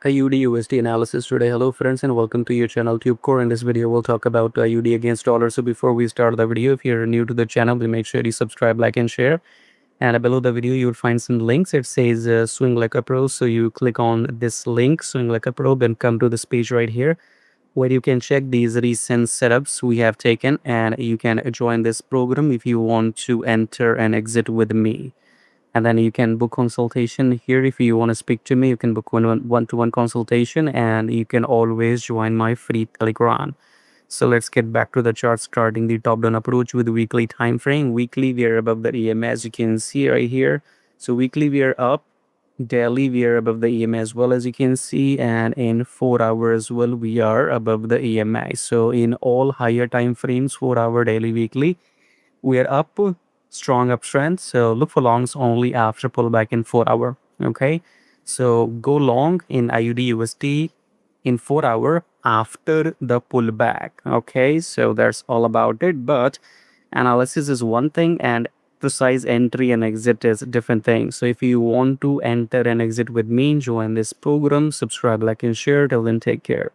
AUDUSD analysis today. Hello friends and welcome to your channel TubeCore. In this video we'll talk about AUD against dollar. So before we start the video, if you're new to the channel, then make sure you subscribe, like and share. And below the video you'll find some links. It says swing like a pro. So you click on this link, swing like a pro, then come to this page right here where you can check these recent setups we have taken, and you can join this program if you want to enter and exit with me. And then you can book consultation here. If you want to speak to me, you can book one-to-one consultation, and you can always join my free Telegram. So let's get back to the chart, starting the top down approach with the weekly time frame. Weekly we are above the EMA, as you can see right here. So weekly we are up, daily we are above the EMA as well, as you can see, and in 4 hours as well we are above the EMA. So in all higher time frames, 4 hour, daily, weekly, we are up, strong uptrend. So look for longs only after pullback in 4 hour. Okay, so go long in AUDUSD in 4 hour after the pullback. Okay, so that's all about it. But analysis is one thing and precise entry and exit is different thing. So if you want to enter and exit with me, join this program, subscribe, like and share. Till then, take care.